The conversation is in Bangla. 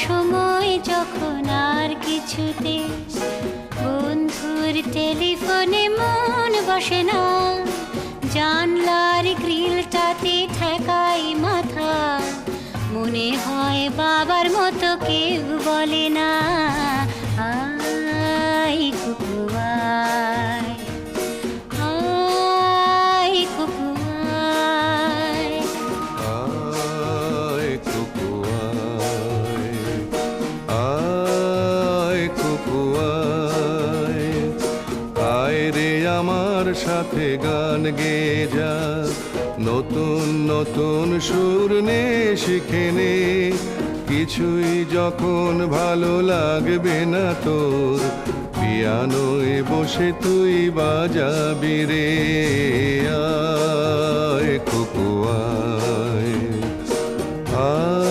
সময় যখন আর কিছুতে বন্ধুর টেলিফোনে মন বসে না, জানলার গ্রিলটাতে ঠেকাই মাথা, মনে হয় বাবার মতো কেউ বলে না, আয় কুকু আয়, আয় কুকু আয়। আয় কুকু আয়, আয় কুকু আয়, আয় রে আমার সাথে গান গেয়ে যা, নতুন নতুন সুর নে শিখে নে, কিছুই যখন ভালো লাগবে না তোর, পিয়ানোয় বসে তুই বাজাবি রে, আয় কুকু আয়, আয়